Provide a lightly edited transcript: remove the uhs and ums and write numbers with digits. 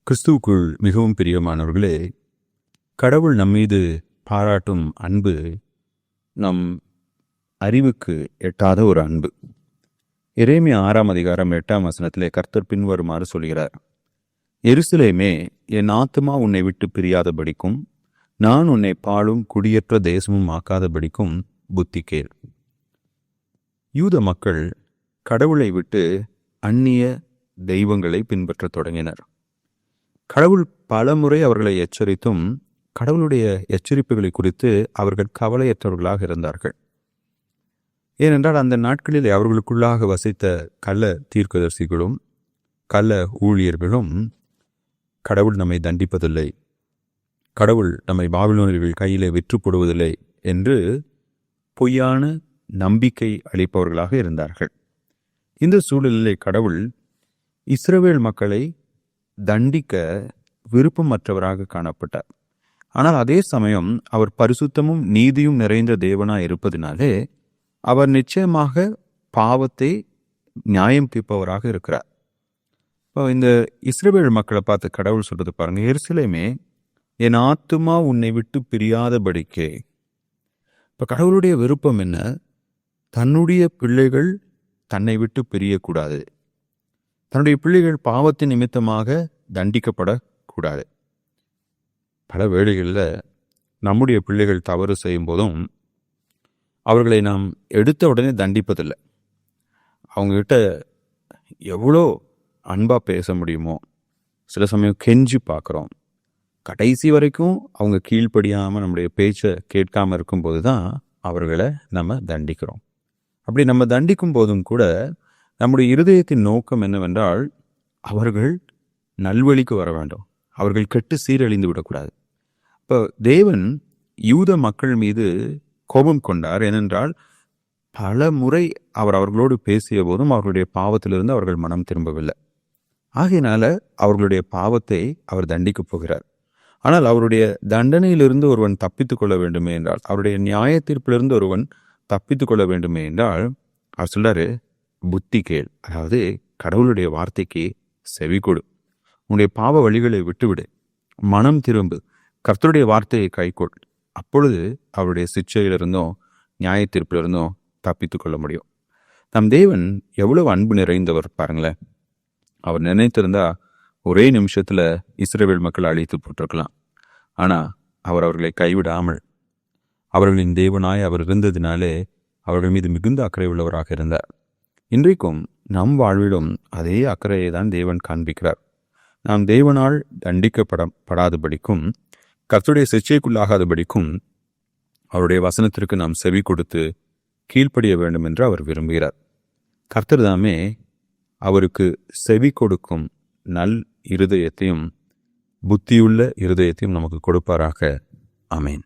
கிறிஸ்துவுக்குள் மிகவும் பிரியமானவர்களே, கடவுள் நம்மீது பாராட்டும் அன்பு நம் அறிவுக்கு எட்டாத ஒரு அன்பு. எரேமியா 6:8 கர்த்தர் பின்வருமாறு சொல்கிறார்: எருசலேமே, என் ஆத்துமா உன்னை விட்டு பிரியாதபடிக்கும், நான் உன்னை பாழும் குடியேற்ற தேசமும் ஆக்காதபடிக்கும் புத்தி கேள். யூத மக்கள் கடவுளை விட்டு அந்நிய தெய்வங்களை பின்பற்றத் தொடங்கினர். கடவுள் பலமுறை அவர்களை எச்சரித்தும் கடவுளுடைய எச்சரிப்புகளை குறித்து அவர்கள் கவலையற்றவர்களாக இருந்தார்கள். ஏனென்றால் அந்த நாட்களில் அவர்களுக்குள்ளாக வசித்த கள்ள தீர்க்கதரிசிகளும் கள்ள ஊழியர்களும் கடவுள் நம்மை தண்டிப்பதில்லை, கடவுள் நம்மை பாபிலோனியர்கள் கையிலே விற்று போடுவதில்லை என்று பொய்யான நம்பிக்கை அளிப்பவர்களாக இருந்தார்கள். இந்த சூழலிலே கடவுள் இஸ்ரவேல் மக்களை தண்டிக்க விருப்பமற்றவராக காணப்பட்டார். ஆனால் அதே சமயம் அவர் பரிசுத்தமும் நீதியும் நிறைந்த தேவனாய் இருப்பதினாலே அவர் நிச்சயமாக பாவத்தை நியாயம் தீர்ப்பவராக இருக்கிறார். இப்போ இந்த இஸ்ரவேல் மக்களை பார்த்து கடவுள் சொல்றது பாருங்க: எருசலேமே, என் ஆத்துமா உன்னை விட்டு பிரியாதபடிக்கே. இப்போ கடவுளுடைய விருப்பம் என்ன? தன்னுடைய பிள்ளைகள் தன்னை விட்டு பிரியக்கூடாது, தன்னுடைய பிள்ளைகள் பாவத்தின் நிமித்தமாக தண்டிக்கப்படக்கூடாது. பல வேளைகளில் நம்முடைய பிள்ளைகள் தவறு செய்யும் போதும் அவர்களை நாம் எடுத்த உடனே தண்டிப்பதில்லை. அவங்ககிட்ட எவ்வளோ அன்பாக பேச முடியுமோ சில சமயம் கெஞ்சி பார்க்குறோம். கடைசி வரைக்கும் அவங்க கீழ்ப்படியாமல் நம்முடைய பேச்சை கேட்காமல் இருக்கும்போது தான் அவர்களை நம்ம தண்டிக்கிறோம். அப்படி நம்ம தண்டிக்கும் போதும் கூட நம்முடைய இருதயத்தின் நோக்கம் என்னவென்றால், அவர்கள் நல்வழிக்கு வர வேண்டும், அவர்கள் கெட்டு சீரழிந்து விடக்கூடாது. இப்போ தேவன் யூத மக்கள் மீது கோபம் கொண்டார். ஏனென்றால் பல முறை அவர் அவர்களோடு பேசிய போதும் அவர்களுடைய பாவத்திலிருந்து அவர்கள் மனம் திரும்பவில்லை. ஆகையினால அவர்களுடைய பாவத்தை அவர் தண்டிக்கப் போகிறார். ஆனால் அவருடைய தண்டனையிலிருந்து ஒருவன் தப்பித்து கொள்ள வேண்டுமே என்றால், அவருடைய நியாய தீர்ப்பிலிருந்து ஒருவன் தப்பித்து கொள்ள வேண்டுமே என்றால் அவர் சொல்றாரு, புத்தி கேள். அதாவது கடவுளுடைய வார்த்தைக்கு செவி கொடு, உன்னுடைய பாவ வழிகளை விட்டுவிடு, மனம் திரும்பு, கர்த்தருடைய வார்த்தையை கைக்கொள். அப்பொழுது அவருடைய சிக்ஷையிலிருந்தும் நியாய தீர்ப்பிலிருந்தும் தப்பித்து கொள்ள முடியும். நம் தேவன் எவ்வளவு அன்பு நிறைந்தவர் பாருங்களேன். அவர் நினைத்திருந்தா ஒரே நிமிஷத்துல இஸ்ரவேல் மக்கள் அழித்து போட்டிருக்கலாம். ஆனா அவர் அவர்களை கைவிடாமல் அவர்களின் தேவனாய் அவர் இருந்ததினாலே அவர்கள் மீது மிகுந்த அக்கறை உள்ளவராக இருந்தார். இன்றைக்கும் நம் வாழ்விலும் அதே அக்கறையை தான் தேவன் காண்பிக்கிறார். நாம் தேவனால் தண்டிக்கப்படாதபடிக்கும் கர்த்தருடைய சிக்ஷைக்குள்ளாகாதபடிக்கும் அவருடைய வசனத்திற்கு நாம் செவி கொடுத்து கீழ்ப்படிய வேண்டும் என்று அவர் விரும்புகிறார். கர்த்தர் தாமே அவருக்கு செவி கொடுக்கும் நல் இருதயத்தையும் புத்தியுள்ள இருதயத்தையும் நமக்கு கொடுப்பாராக. ஆமேன்.